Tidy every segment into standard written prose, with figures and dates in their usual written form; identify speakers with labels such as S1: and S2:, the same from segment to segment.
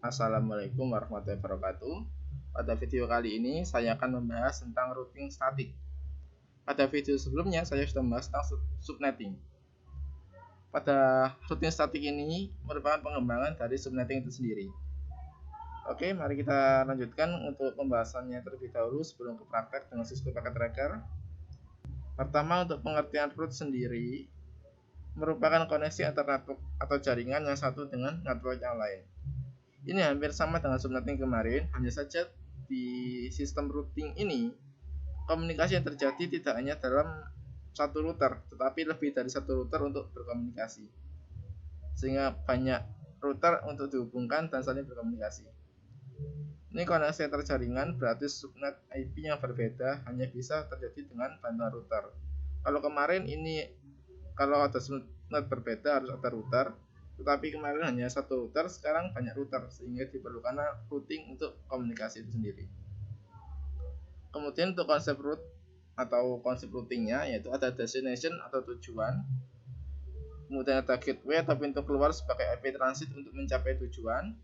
S1: Assalamualaikum warahmatullahi wabarakatuh. Pada video kali ini saya akan membahas tentang routing statik. Pada video sebelumnya saya sudah membahas tentang subnetting. Pada routing statik ini merupakan pengembangan dari subnetting itu sendiri. Oke, mari kita lanjutkan untuk pembahasannya terlebih dahulu sebelum ke praktek dengan Cisco Packet Tracker. Pertama, untuk pengertian root sendiri merupakan koneksi antara network atau jaringan yang satu dengan network yang lain. Ini hampir sama dengan subnetting kemarin, hanya saja di sistem routing ini komunikasi yang terjadi tidak hanya dalam satu router, tetapi lebih dari satu router untuk berkomunikasi, sehingga banyak router untuk dihubungkan dan saling berkomunikasi. Ini koneksi antar jaringan, berarti subnet IP yang berbeda hanya bisa terjadi dengan bantuan router. Kalau kemarin ini kalau ada subnet berbeda harus ada router, tetapi kemarin hanya satu router, sekarang banyak router, sehingga diperlukan routing untuk komunikasi itu sendiri. Kemudian untuk konsep root atau konsep routingnya, yaitu ada destination atau tujuan, kemudian ada gateway atau pintu keluar sebagai IP transit untuk mencapai tujuan.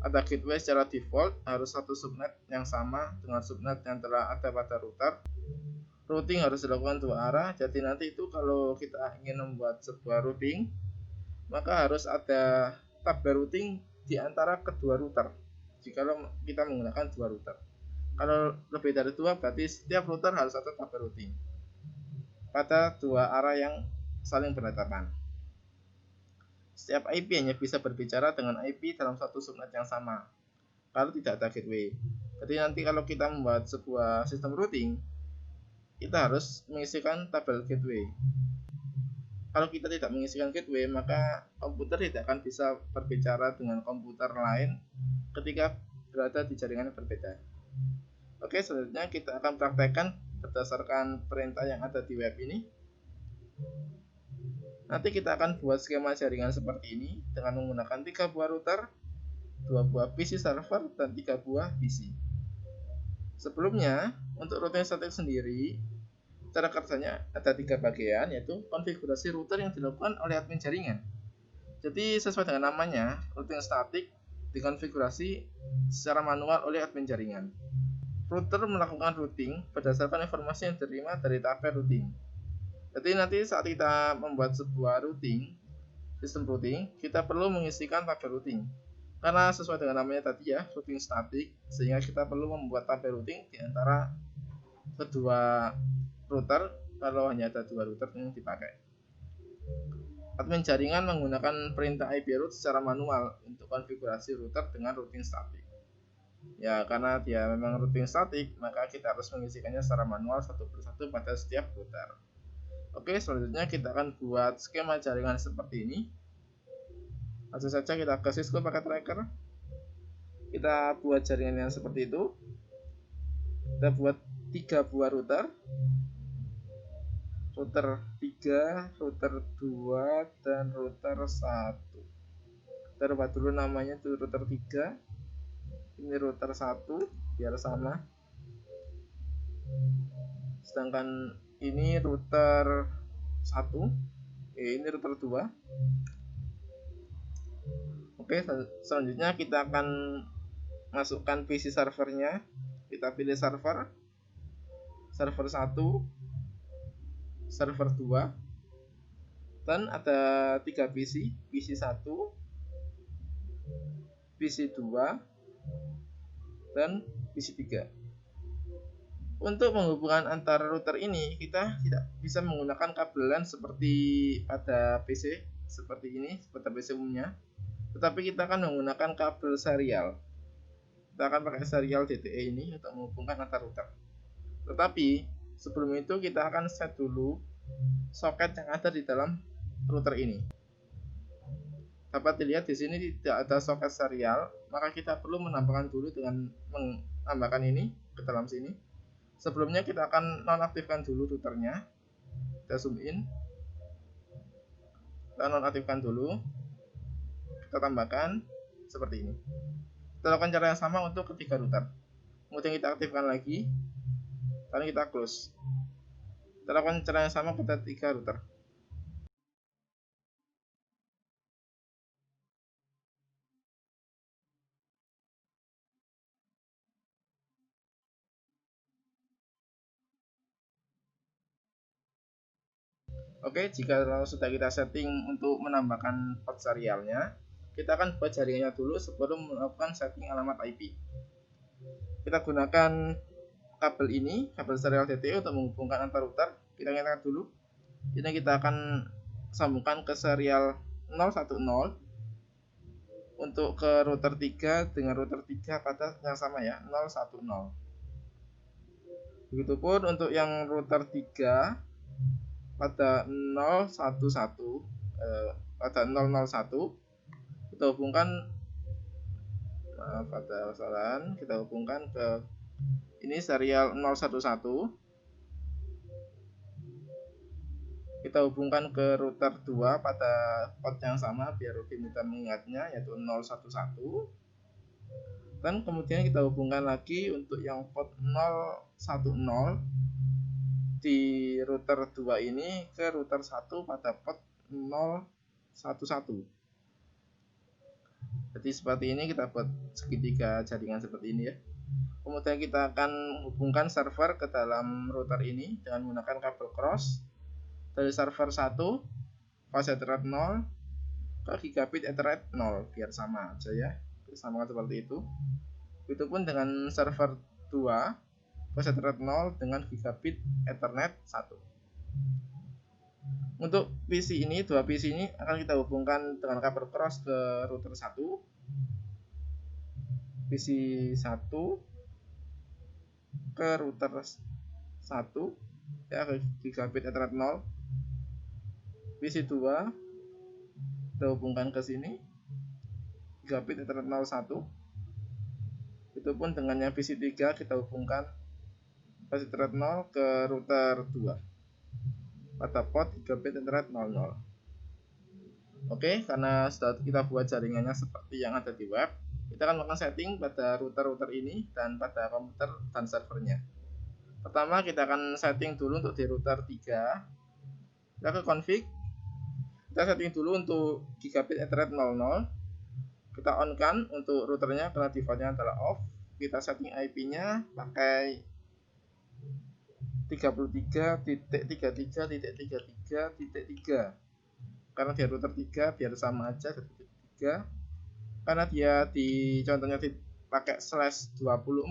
S1: Ada gateway secara default harus satu subnet yang sama dengan subnet yang telah ada pada router. Routing harus dilakukan dua arah, jadi nanti itu kalau kita ingin membuat sebuah routing, maka harus ada tabel routing di antara kedua router jika kita menggunakan dua router. Kalau lebih dari dua, berarti setiap router harus ada tabel routing pada dua arah yang saling berhadapan. Setiap IP hanya bisa berbicara dengan IP dalam satu subnet yang sama kalau tidak ada gateway. Jadi nanti kalau kita membuat sebuah sistem routing, kita harus mengisikan tabel gateway. Kalau kita tidak mengisikan gateway, maka komputer tidak akan bisa berbicara dengan komputer lain ketika berada di jaringan yang berbeda. Oke, selanjutnya kita akan praktekkan berdasarkan perintah yang ada di web ini. Nanti kita akan buat skema jaringan seperti ini dengan menggunakan 3 buah router, 2 buah PC server, dan 3 buah PC. Sebelumnya, untuk routing statik sendiri, cara kerjanya ada 3 bagian, yaitu konfigurasi router yang dilakukan oleh admin jaringan. Jadi sesuai dengan namanya, routing statik dikonfigurasi secara manual oleh admin jaringan. Router melakukan routing berdasarkan informasi yang diterima dari tabel routing. Jadi nanti saat kita membuat sebuah routing, sistem routing, kita perlu mengisikan tabel routing. Karena sesuai dengan namanya tadi ya, routing statik, sehingga kita perlu membuat tabel routing di antara kedua router kalau hanya ada 2 router yang dipakai. Admin jaringan menggunakan perintah IP root secara manual untuk konfigurasi router dengan routing statik. Ya, karena dia memang routing statik, maka kita harus mengisikannya secara manual satu persatu pada setiap router. Oke, selanjutnya kita akan buat skema jaringan seperti ini. Langsung saja kita ke Cisco Packet Tracker. Kita buat jaringan yang seperti itu. Kita buat 3 buah router. Router 3, router 2, dan router 1. Kita buat dulu namanya itu router 3. Ini router 1 biar sama. Sedangkan ini router 1. Ini router 2. Oke, selanjutnya kita akan masukkan PC servernya. Kita pilih server 1, server 2, dan ada 3 PC 1, PC 2, dan PC 3. Untuk penghubungan antara router ini, kita tidak bisa menggunakan kabel LAN seperti pada PC seperti ini, pada PC umumnya. Tetapi kita akan menggunakan kabel serial. Kita akan pakai serial DTE ini untuk menghubungkan antar router. Tetapi sebelum itu kita akan set dulu soket yang ada di dalam router ini. Dapat dilihat di sini tidak ada soket serial, maka kita perlu menambahkan dulu dengan menambahkan ini ke dalam sini. Sebelumnya kita akan nonaktifkan dulu routernya. Kita zoom in. Kita nonaktifkan dulu. Kita tambahkan seperti ini. Kita lakukan cara yang sama untuk ketiga router. Kemudian kita aktifkan lagi. Lalu kita close. Kita lakukan cara yang sama pada 3 router. Oke, jika sudah kita setting untuk menambahkan port serialnya, kita akan buat jaringannya dulu sebelum melakukan setting alamat IP. Kita gunakan kabel ini, kabel serial DTU untuk menghubungkan antar router. Kita nyalakan dulu. Ini kita akan sambungkan ke serial 010 untuk ke router 3 dengan router 3 pada yang sama ya, 010. Begitupun untuk yang router 3 pada 011 pada 001 kita hubungkan, maaf ada kesalahan, kita hubungkan ke ini serial 011, kita hubungkan ke router 2 pada port yang sama biar lebih mudah mengingatnya, yaitu 011. Dan kemudian kita hubungkan lagi untuk yang port 010 di router 2 ini ke router 1 pada port 011. Jadi seperti ini kita buat segitiga jaringan seperti ini ya. Kemudian kita akan hubungkan server ke dalam router ini dengan menggunakan kabel cross dari server 1 fast Ethernet 0 ke gigabit Ethernet 0 biar sama aja ya. Samakan seperti itu. Begitupun dengan server 2 fast Ethernet 0 dengan gigabit Ethernet 1. Untuk PC ini, dua PC ini akan kita hubungkan dengan kabel cross ke router 1. PC 1 ke router 1 ya, ke gigabit Ethernet 0. PC 2 kita hubungkan ke sini gigabit Ethernet 01. Itu pun dengan yang PC 3 kita hubungkan fast Ethernet 0 ke router 2 pada port gigabit Ethernet 00. Oke, karena sudah kita buat jaringannya seperti yang ada di web, kita akan melakukan setting pada router-router ini dan pada komputer dan servernya. Pertama kita akan setting dulu untuk di router 3. Kita ke config, kita setting dulu untuk gigabit Ethernet 00. Kita on kan untuk routernya karena defaultnya adalah off. Kita setting IP-nya pakai 33.33.33.3 karena dia router 3 biar sama aja 3. Karena dia di contohnya dipakai /24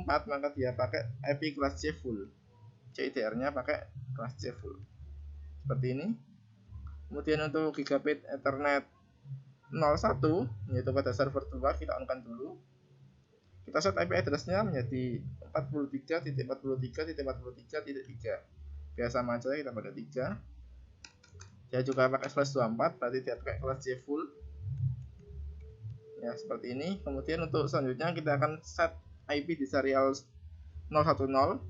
S1: maka dia pakai IP kelas C full, CIDR nya pakai kelas C full seperti ini. Kemudian untuk gigabit Ethernet 01 yaitu pada server 2 kita on kan dulu. Kita set IP address-nya menjadi 43.43.43.3. Biasa sama aja kita pakai 3. Dia juga pakai /24 berarti dia pakai kelas C full. Ya, seperti ini. Kemudian untuk selanjutnya kita akan set IP di serial 010. 010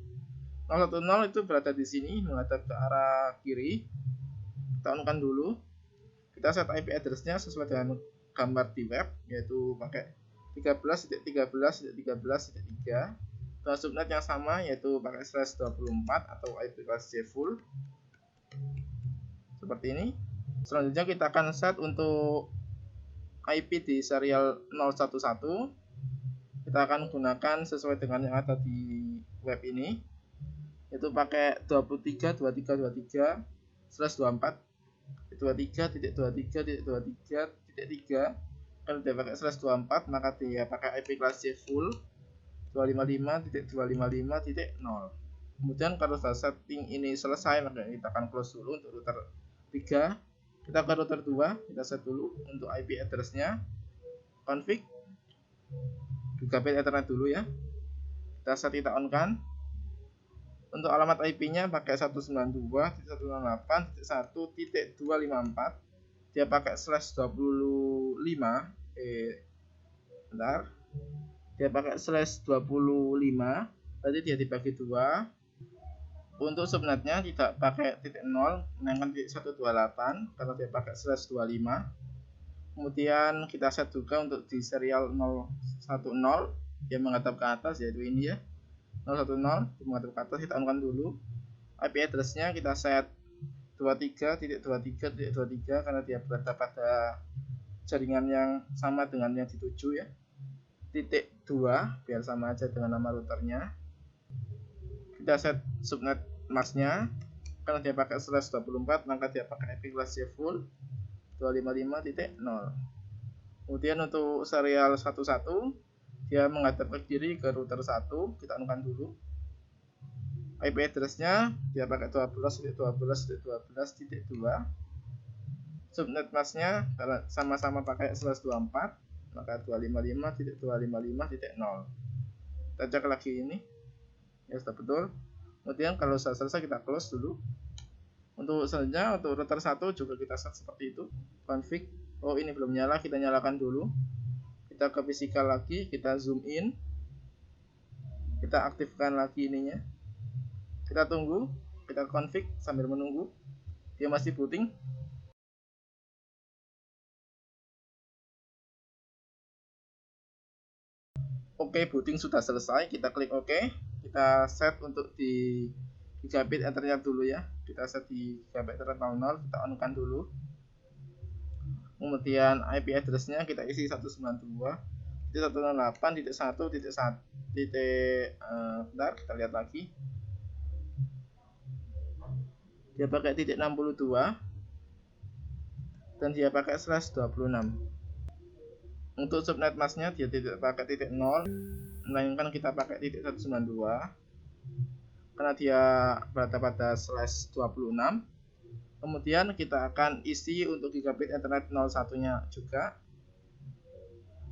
S1: itu berada di sini menghadap ke arah kiri. Kita on kan dulu. Kita set IP address-nya sesuai dengan gambar di web yaitu pakai 13.13.13.3 dan subnet yang sama yaitu pakai /24 atau IP kelas C full seperti ini. Selanjutnya kita akan set untuk IP di serial 011. Kita akan gunakan sesuai dengan yang ada di web ini yaitu pakai 23.23.23/24 23.23.23.3. Kalau dia pakai /24 maka dia pakai IP kelas C full 255.255.0. Kemudian kalau sudah setting ini selesai maka kita akan close dulu untuk router 3. Kita ke router 2, kita set dulu untuk IP address-nya. Config gigabit Ethernet dulu ya. Kita set, kita on kan. Untuk alamat IP-nya pakai 192.168.1.254. Dia pakai /25. Bentar. Dia pakai /25. Berarti dia dibagi 2. Untuk subnetnya tidak pakai .0, melainkan .128 karena dia pakai /25. Kemudian kita set juga untuk di serial 010 dia menghadap ke atas yaitu ini ya. 010 menghadap ke atas, kita on kan dulu. IP address-nya kita set 23.23.23 karena dia berada pada jaringan yang sama dengan yang dituju ya. .2 biar sama aja dengan nama routernya. Kita set subnet masknya karena dia pakai slash 24 maka dia pakai IP kelas C full 255.0. Kemudian untuk serial 11 dia menghadap ke kiri ke router 1, kita anukan dulu. IP address-nya dia pakai 12.12.12.2. Subnet mask-nya karena sama-sama pakai slash 24 maka 255.255.0. Kita cek lagi ini ya, sudah betul. Kemudian kalau sudah selesai kita close dulu. Untuk selanjutnya untuk router 1 juga kita set seperti itu, config. Oh ini belum nyala, kita nyalakan dulu. Kita ke physical lagi, kita zoom in, kita aktifkan lagi ininya. Kita tunggu, kita config sambil menunggu. Dia masih booting. Oke, booting sudah selesai. Kita klik OK. Kita set untuk di gigabit ethernet dulu ya. Kita set di gigabit ethernet 00. Kita on-kan dulu. Kemudian IP address-nya kita isi 192.168.1.1. Bentar, kita lihat lagi. Dia pakai titik 62 dan dia pakai slash 26. Untuk subnet mask-nya dia tidak pakai titik 0, melainkan kita pakai titik 192 karena dia berada pada slash 26. Kemudian kita akan isi untuk gigabit ethernet 01-nya juga,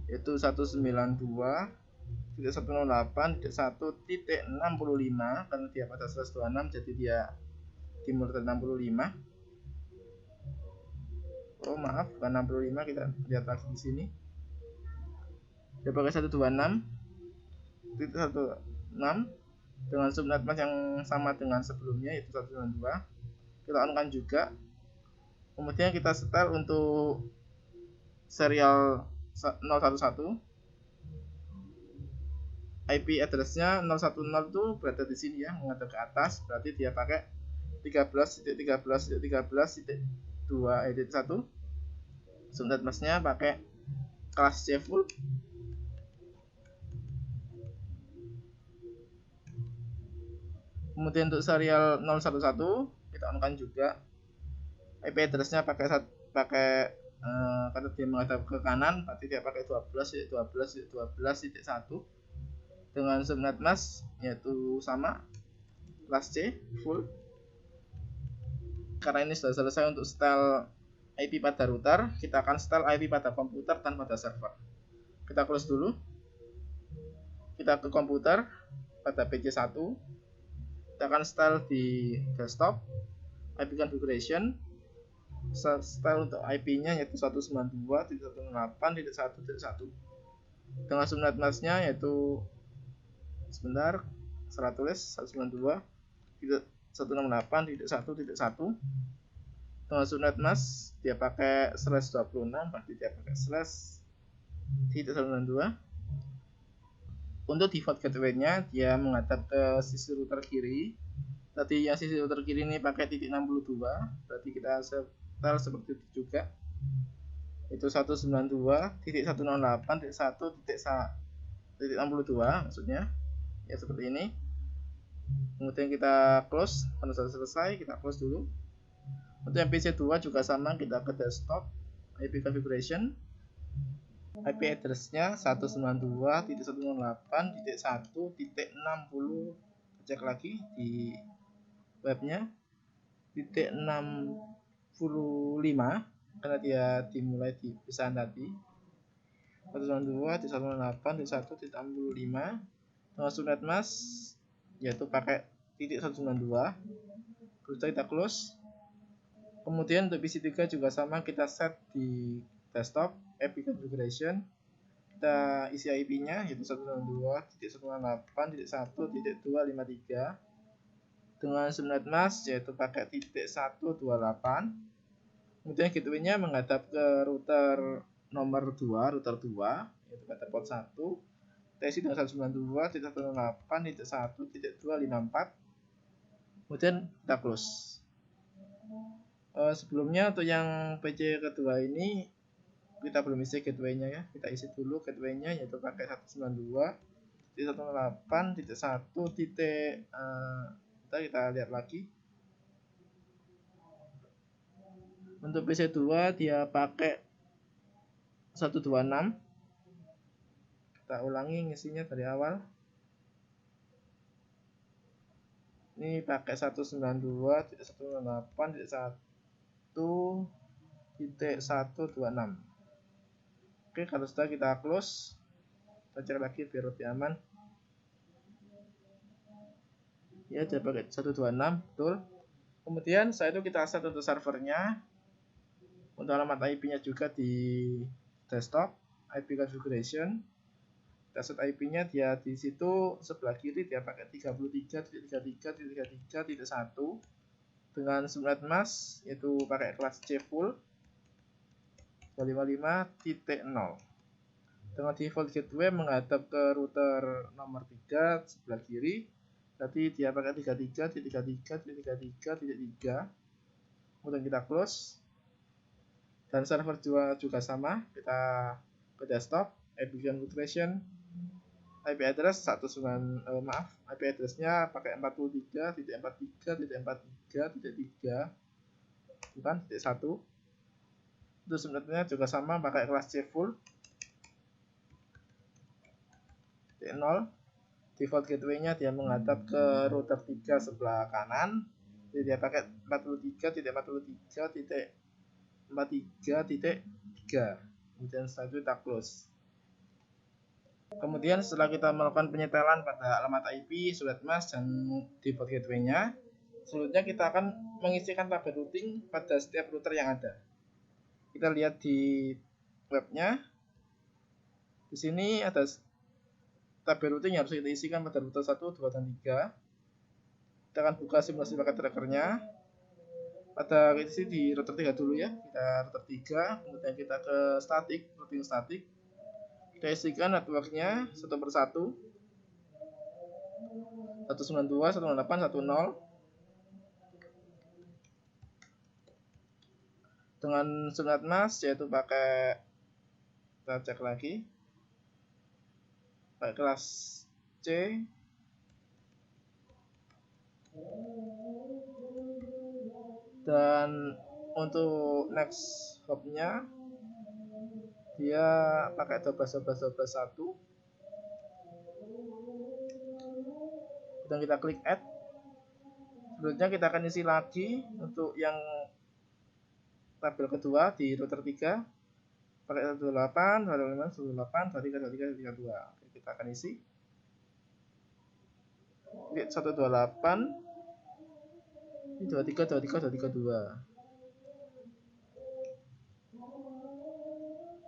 S1: yaitu 192.168.1.65 karena dia pada slash 26, jadi dia timur dari 65. Oh maaf, bukan 65, kita lihat lagi di sini. Dia pakai 126.16 dengan subnet mask yang sama dengan sebelumnya, yaitu 192. Kita on-kan juga. Kemudian kita setel untuk serial 011. IP address-nya 010 itu berada di sini ya, menghadap ke atas, berarti dia pakai 13.13.13.2.1. Subnet mask-nya pakai kelas C full. Kemudian untuk serial 011 kita on-kan juga. IP address-nya pakai karena dia menghadap ke kanan, berarti dia pakai 12.12.12.1 dengan subnet mask yaitu sama kelas C full. Karena ini sudah selesai untuk setel IP pada router, kita akan setel IP pada komputer dan pada server. Kita close dulu. Kita ke komputer pada PC1. Kita akan setel di desktop IP configuration. Setel untuk IP-nya yaitu 192.168.1.1 dengan subnet mask-nya yaitu sebentar, salah tulis 192.168.1.1 dengan subnet mask dia pakai slash 26, berarti dia pakai slash 192. Untuk default gateway-nya dia menghadap ke sisi router kiri. Tadi yang sisi router kiri ini pakai titik 62, berarti kita setel seperti itu juga. Itu 192.168.1.62 maksudnya. Ya seperti ini. Kemudian kita close, kalau sudah selesai kita close dulu. Untuk yang PC2 juga sama, kita ke desktop IP configuration. IP address-nya 192.168.1.60. Cek lagi di webnya titik 65 karena dia dimulai di pesan tadi. 192.168.1.65 dengan subnet mask yaitu pakai titik 192. Terus kita close. Kemudian untuk PC3 juga sama, kita set di desktop IP configuration. Kita isi IP-nya yaitu 192.168.1.253 dengan subnet mask yaitu pakai titik 128. Kemudian gateway-nya menghadap ke router nomor 2, router 2 yaitu pada port 1. Kita isi dengan 192.168.1.254. Kemudian kita close. Sebelumnya untuk yang PC kedua ini kita belum isi gateway-nya ya. Kita isi dulu gateway-nya yaitu pakai 192.168.1. Kita lihat lagi. Untuk PC2 dia pakai 126. Kita ulangi ngisinya dari awal. Ini pakai 192.168.1.126. Oke, kalau sudah kita close, kita cek lagi biar lebih aman. Ya, dia pakai 126, betul. Kemudian setelah itu kita set untuk servernya. Untuk alamat IP-nya juga di desktop, IP configuration. Kita set IP-nya dia di situ sebelah kiri dia pakai 33.33.33.1 dengan subnet mask yaitu pakai kelas C full 255.0. Dengan default gateway menghadap ke router nomor 3 sebelah kiri. Tadi dia pakai 33.33.33.3. Kemudian kita close. Dan server juga sama, kita ke desktop, IP configuration, IP address IP addressnya pakai 43.43.43.3 bukan titik 1. Untuk subnetnya juga sama, pakai kelas C full 0. Default gateway-nya dia menghadap ke router 3 sebelah kanan. Jadi dia pakai 43.43.43.3. Kemudian setelah itu kita close. Kemudian setelah kita melakukan penyetelan pada alamat IP, subnet mask, dan default gateway-nya, selanjutnya kita akan mengisikan tabel routing pada setiap router yang ada. Kita lihat di webnya. Di sini ada tabel routing yang harus kita isikan pada router 1, 2, dan 3. Kita akan buka simulasi paket trackernya. Pada isi di router 3 dulu ya. Kita router 3, kemudian kita ke static, routing static. Kita isikan networknya satu persatu. 192.168.1.0 dengan subnet mask yaitu pakai, kita cek lagi, pakai kelas C. Dan untuk next hop-nya dia pakai 12.12.12.1. Dan kita klik add. Selanjutnya kita akan isi lagi untuk yang tabel kedua di router 3 pakai 128, 128, 128, 23, 23, 32. Oke, kita akan isi. Ini 128, ini 23, 23, 23, 2.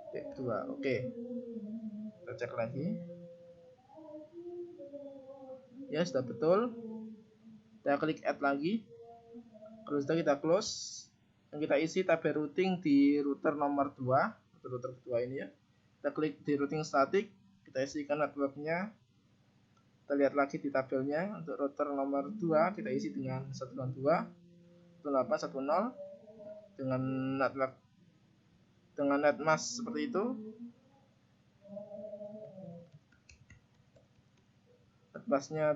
S1: Oke, 2. Oke. Kita cek lagi. Ya, sudah betul. Kita klik add lagi. Kalau sudah kita close. Dan kita isi tabel routing di router nomor 2, router kedua ini ya. Kita klik di routing static, kita isikan networknya. Kita lihat lagi di tabelnya. Untuk router nomor 2 kita isi dengan 192.168.1.0 dengan network dengan net mask seperti itu. Net masknya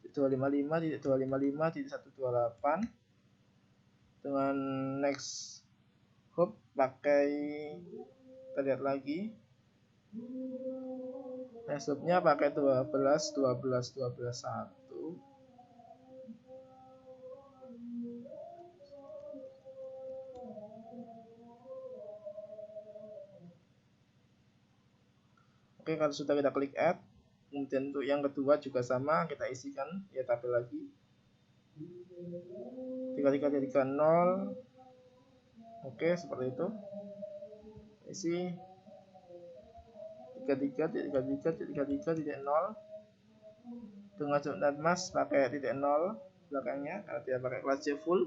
S1: 255.255.255.128 dengan next hop pakai, kita lihat lagi, next hopnya pakai 12.12.12.1. Oke, kalau sudah kita klik add, kemudian untuk yang kedua juga sama, kita isikan ya tabel lagi 33.0. Oke, seperti itu. Isi 33.33.33.0 dengan subnet mask pakai titik 0 belakangnya karena dia pakai kelas C full.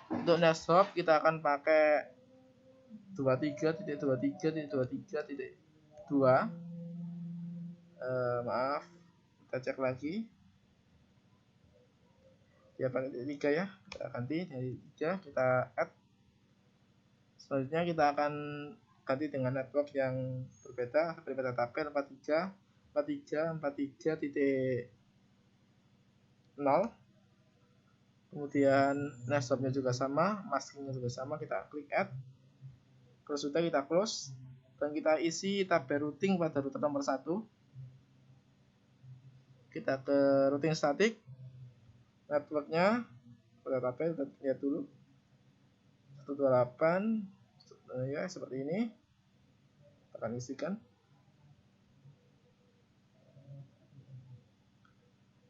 S1: Untuk next hop kita akan pakai 23.23.23.2. Maaf, kita cek lagi. Dia pakai titik 3 ya, kita ganti dari 3, kita add. Selanjutnya kita akan ganti dengan network yang berbeda tabel 43.43.43.0. Kemudian next stopnya juga sama, maskingnya juga sama, kita klik add. Kalau sudah kita close dan kita isi tabel routing pada router nomor 1. Kita ke routing static, networknya pada tabel kita lihat dulu 128 ya seperti ini. Kita akan isikan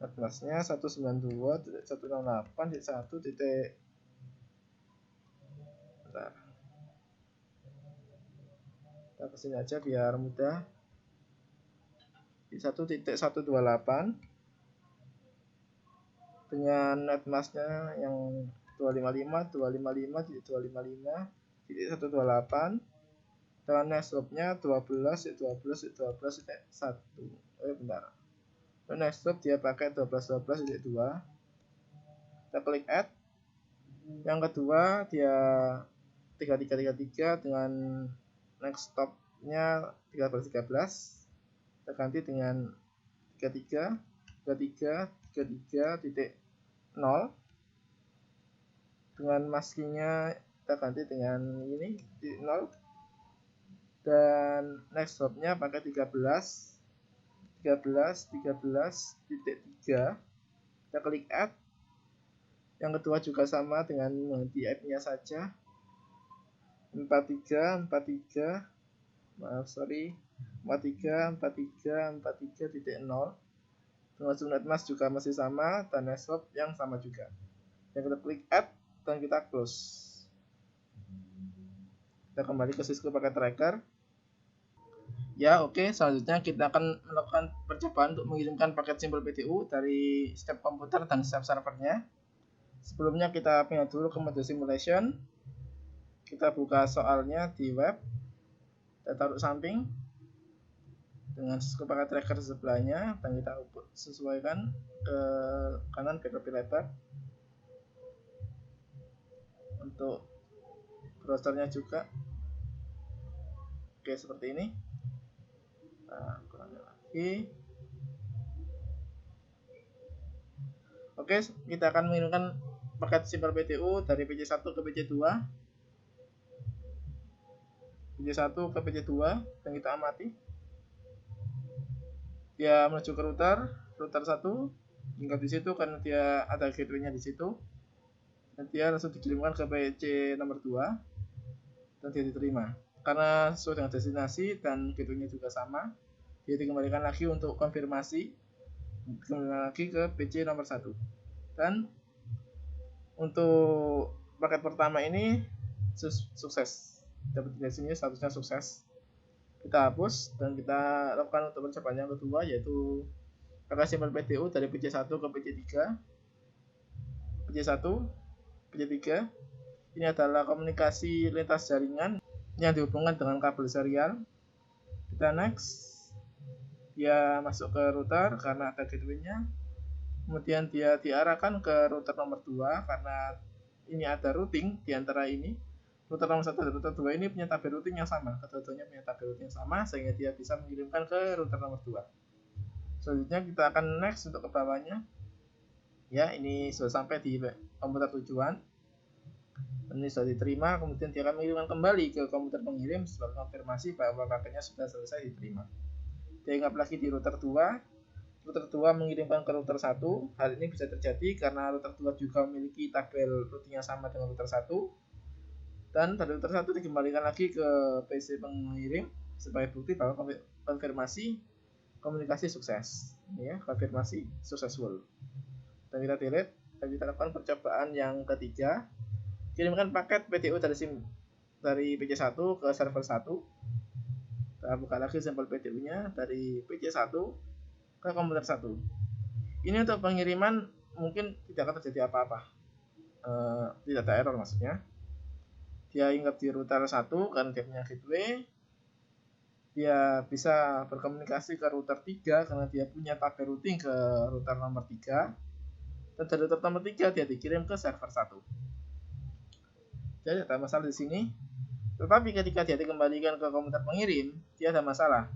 S1: netmasknya 192.168.1. Bentar. Kita kesini aja biar mudah. Di 1.128 dengan netmasknya yang 255.255.255.128 dengan netstopnya 12.12.12.1. Bentar. Next stop dia pakai 12.12.2. Kita klik add. Yang kedua dia 3333 dengan next stopnya 13.13. Kita ganti dengan 33.33.33.0. Dengan maskingnya kita ganti dengan ini di 0. Dan next stopnya pakai 13.13.3. Kita klik add. Yang kedua juga sama dengan mengganti IP-nya saja. 43.0 dengan netmask juga masih sama dan next stop yang sama juga. Yang kita klik add dan kita close. Kita kembali ke Cisco Packet Tracker. Ya, oke. Selanjutnya kita akan melakukan percobaan untuk mengirimkan paket Simple PTU dari step komputer dan step servernya. Sebelumnya kita pindah dulu ke mode simulation. Kita buka soalnya di web. Kita taruh samping dengan Cisco Packet Tracker sebelahnya dan kita sesuaikan ke kanan ke lebih lebar. Untuk browsernya juga. Oke, seperti ini. Nah, kurangnya lagi. Oke, kita akan mengirimkan paket Simple PTU dari PC1 ke PC2. PC1 ke PC2 dan kita amati. Dia menuju ke router 1 hingga di situ karena dia ada gateway-nya di situ. Dan dia langsung dikirimkan ke PC nomor 2 dan dia diterima. Karena sesuai dengan destinasi dan gateway-nya juga sama, dia dikembalikan lagi untuk konfirmasi, dikembalikan lagi ke PC nomor 1. Dan untuk paket pertama ini sukses, dapat destinasi statusnya sukses. Kita hapus dan kita lakukan untuk percobaan yang kedua, yaitu paket Simple PTU dari PC1 ke PC3. PC1, PC3 ini adalah komunikasi lintas jaringan yang dihubungkan dengan kabel serial. Kita next. Dia masuk ke router karena ada gateway-nya. Kemudian dia diarahkan ke router nomor 2 karena ini ada routing di antara ini. Router nomor 1 dan router 2 ini punya tabel routing yang sama. Kedua-duanya punya tabel routing yang sama sehingga dia bisa mengirimkan ke router nomor 2. Selanjutnya kita akan next untuk ke bawahnya. Ya, ini sudah sampai di komputer tujuan. Ini sudah diterima, kemudian dia akan mengirimkan kembali ke komputer pengirim sebagai konfirmasi bahwa paketnya sudah selesai diterima. Dia ingat lagi di router 2. Router 2 mengirimkan ke router 1. Hal ini bisa terjadi karena router 2 juga memiliki tabel routing yang sama dengan router 1. Dan dari router 1 dikembalikan lagi ke PC pengirim sebagai bukti bahwa konfirmasi komunikasi sukses. Ya, konfirmasi successful. Dan kita delete dan kita lakukan percobaan yang ketiga. Kirimkan paket PTU dari PC1 ke server 1. Kita buka lagi sampel PTU-nya dari PC1 ke komputer 1. Ini untuk pengiriman mungkin tidak akan terjadi apa-apa. Tidak ada error maksudnya. Dia ingat di router 1 karena dia punya gateway. Dia bisa berkomunikasi ke router 3 karena dia punya tabel routing ke router nomor 3. Dan dari router nomor 3 dia dikirim ke server 1. Jadi ada masalah di sini. Tetapi ketika dia dikembalikan ke komputer pengirim, dia ada masalah.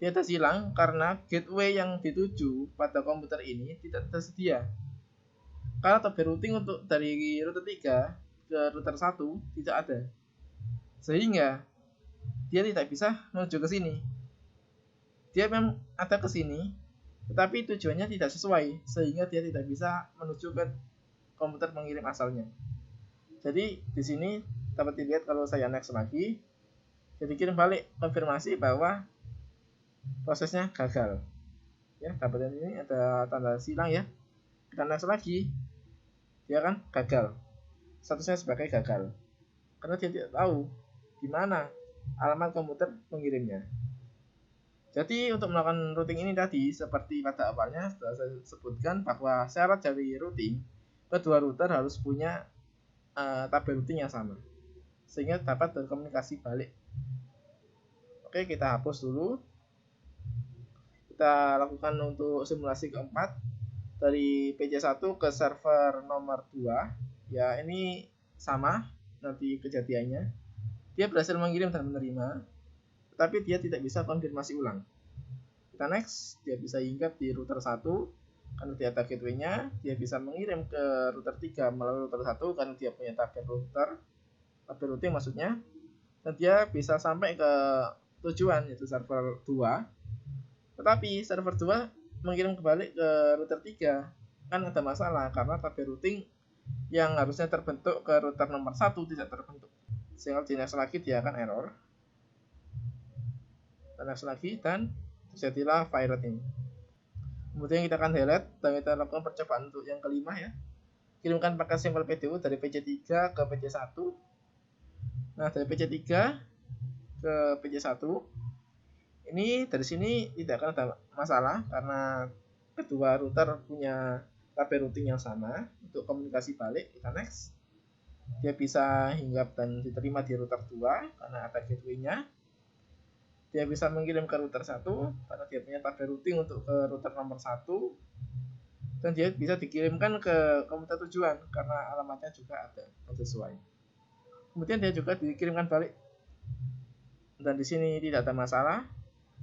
S1: Dia terhilang karena gateway yang dituju pada komputer ini tidak tersedia. Karena tab routing untuk dari router 3 ke router 1 tidak ada. Sehingga dia tidak bisa menuju ke sini. Dia memang ada ke sini, tetapi tujuannya tidak sesuai, sehingga dia tidak bisa menuju ke komputer pengirim asalnya. Jadi di sini dapat dilihat kalau saya next lagi, jadi kirim balik konfirmasi bahwa prosesnya gagal. Ya, dapat ini ada tanda silang ya. Kita next lagi, dia kan gagal. Statusnya sebagai gagal. Karena dia tidak tahu di mana alamat komputer pengirimnya. Jadi untuk melakukan routing ini tadi, seperti pada awalnya sudah saya sebutkan bahwa syarat dari routing, kedua router harus punya tabel routing yang sama, sehingga dapat berkomunikasi balik. Oke, kita hapus dulu. Kita lakukan untuk simulasi keempat, dari PC1 ke server nomor 2. Ya, ini sama nanti kejadiannya. Dia berhasil mengirim dan menerima, tetapi dia tidak bisa konfirmasi ulang. Kita next, dia bisa hinggap di router 1 karena dia ada gateway-nya. Dia bisa mengirim ke router 3 melalui router 1 karena dia punya tabel routing maksudnya. Dan dia bisa sampai ke tujuan, yaitu server 2. Tetapi server 2 mengirim kembali ke router 3 kan ada masalah karena tabel routing yang harusnya terbentuk ke router nomor 1 tidak terbentuk, sehingga di next lagi dia akan error. Next lagi dan terjadilah virus ini. Kemudian kita akan delete dan kita lakukan percobaan untuk yang kelima ya. Kirimkan paket sampel PDU dari PC3 ke PC1. Nah, dari PC3 ke PC1 ini dari sini tidak akan ada masalah karena kedua router punya tabel routing yang sama. Untuk komunikasi balik kita next, dia bisa hinggap dan diterima di router 2 karena ada gateway-nya. Dia bisa mengirim ke router 1 karena dia punya tabel routing untuk ke router nomor 1, dan dia bisa dikirimkan ke komputer tujuan karena alamatnya juga ada yang sesuai. Kemudian dia juga dikirimkan balik, dan di sini tidak ada masalah.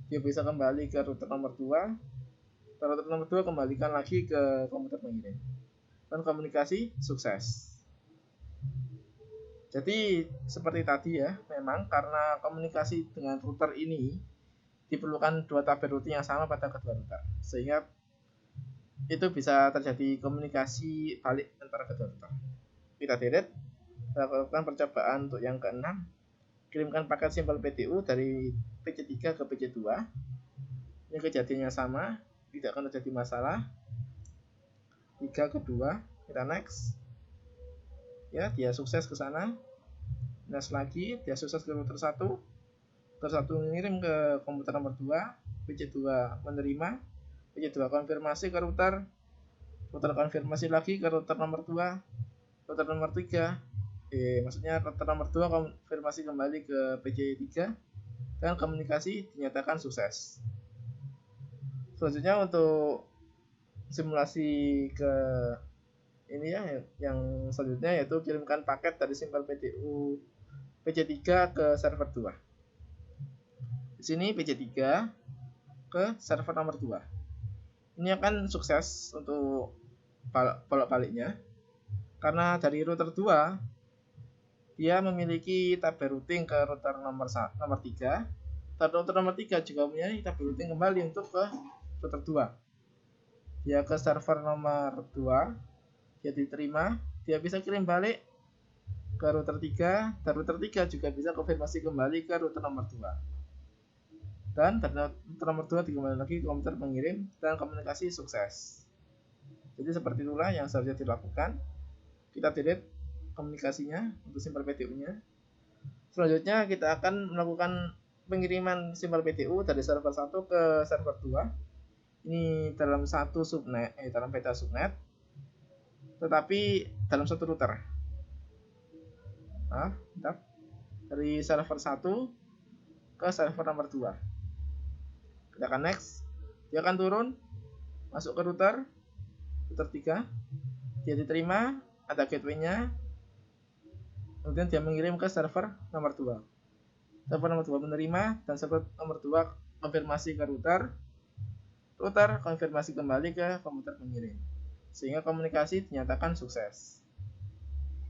S1: Dia bisa kembali ke router nomor 2. Router nomor 2 kembalikan lagi ke komputer pengirim, dan komunikasi sukses. Jadi seperti tadi ya, memang karena komunikasi dengan router ini diperlukan dua tabel routing yang sama pada kedua router, sehingga itu bisa terjadi komunikasi balik antara kedua router. Kita delete, lakukan percobaan untuk yang keenam. Kirimkan paket sampel PDU dari PC3 ke PC2. Ini kejadiannya sama, tidak akan terjadi masalah. 3 ke 2, kita next. Ya, dia sukses ke sana. Next lagi, dia sukses ke router 1. Router 1 mengirim ke komputer nomor 2. PC2 menerima. PC2 konfirmasi ke router. Router konfirmasi lagi ke router nomor 2. Router nomor 3. Maksudnya router nomor 2 konfirmasi kembali ke PC3. Dan komunikasi dinyatakan sukses. Selanjutnya untuk simulasi ke ini ya, yang selanjutnya yaitu kirimkan paket dari sampel PDU PC3 ke server 2. Di sini PC3 ke server nomor 2. Ini akan sukses untuk bolak-baliknya karena dari router 2 dia memiliki tabel routing ke router nomor 3. Dan router nomor 3 juga punya tabel routing kembali untuk ke router 2. Dia ke server nomor 2. Dia diterima, dia bisa kirim balik ke router 3, dan router 3 juga bisa konfirmasi kembali ke router nomor 2. Dan dari router nomor 2 dikembali lagi ke komputer pengirim, dan komunikasi sukses. Jadi seperti itulah yang seharusnya dilakukan. Kita delete komunikasinya untuk sampel PDU-nya. Selanjutnya kita akan melakukan pengiriman sampel PDU dari server 1 ke server 2. Ini dalam satu subnet, dalam beta subnet, tetapi dalam satu router. Dari server 1 ke server nomor 2. Kita akan next. Dia akan turun, masuk ke router 3. Dia diterima, ada gateway-nya. Kemudian dia mengirim ke server nomor 2. Server nomor 2 menerima, dan server nomor 2 konfirmasi ke router. Router konfirmasi kembali ke komputer pengirim. sehingga komunikasi dinyatakan sukses.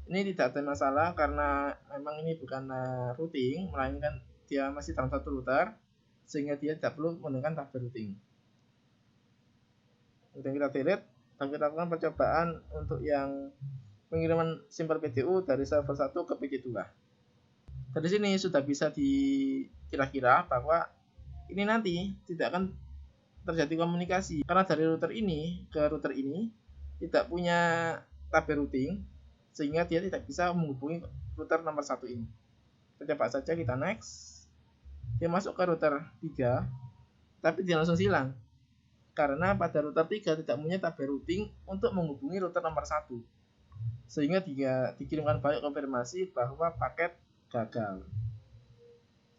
S1: Ini tidak ada masalah karena memang ini bukan routing, melainkan dia masih dalam satu router, sehingga dia tidak perlu menggunakan tabel routing. Kemudian kita delete dan kita lakukan percobaan untuk yang pengiriman simpel PDU dari server 1 ke PC2. Dari sini sudah bisa dikira-kira bahwa ini nanti tidak akan terjadi komunikasi karena dari router ini ke router ini tidak punya tabel routing, sehingga dia tidak bisa menghubungi router nomor 1 ini. Kita coba saja, kita next. Dia masuk ke router 3, tapi dia langsung hilang karena pada router 3 tidak punya tabel routing untuk menghubungi router nomor 1, sehingga dia dikirimkan balik konfirmasi bahwa paket gagal.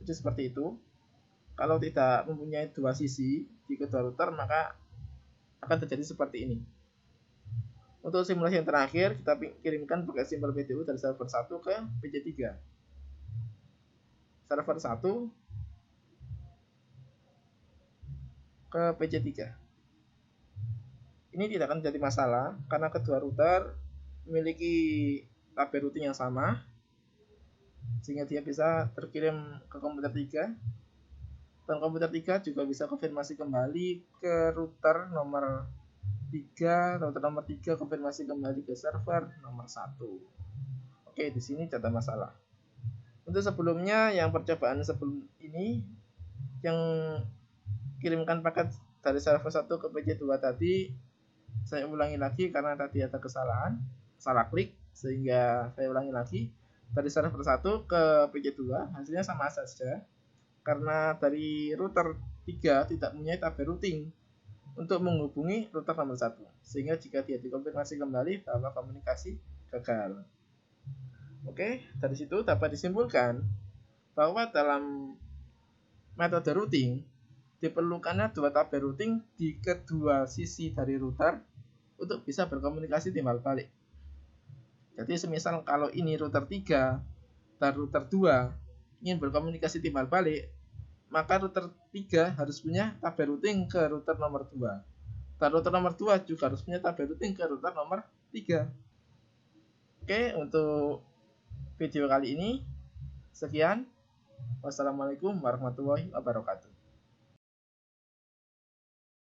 S1: Jadi seperti itu. Kalau tidak mempunyai dua sisi di kedua router, maka akan terjadi seperti ini. Untuk simulasi yang terakhir, kita kirimkan paket simpel PDU dari server 1 ke PC3. Server 1 ke PC3. Ini tidak akan jadi masalah karena kedua router memiliki tabel routing yang sama, sehingga dia bisa terkirim ke komputer 3. Dan komputer 3 juga bisa konfirmasi kembali ke router nomor 3, router nomor 3 konfirmasi kembali ke server nomor 1. Oke, di sini tidak ada masalah. Untuk sebelumnya, yang percobaan sebelum ini, yang kirimkan paket dari server 1 ke PC2 tadi, saya ulangi lagi karena tadi ada kesalahan, salah klik, sehingga saya ulangi lagi. Dari server 1 ke PC2 hasilnya sama saja, karena dari router 3 tidak punya tabel routing untuk menghubungi router nomor 1, sehingga jika dia dikonfirmasi kembali bahwa komunikasi gagal. Oke, dari situ dapat disimpulkan bahwa dalam metode routing diperlukannya dua tabel routing di kedua sisi dari router untuk bisa berkomunikasi timbal balik. Jadi semisal kalau ini router 3 dan router 2 ingin berkomunikasi timbal balik, maka router 3 harus punya tabel routing ke router nomor 2. Dan router nomor 2 juga harus punya tabel routing ke router nomor 3. Oke, untuk video kali ini sekian. Wassalamualaikum warahmatullahi wabarakatuh.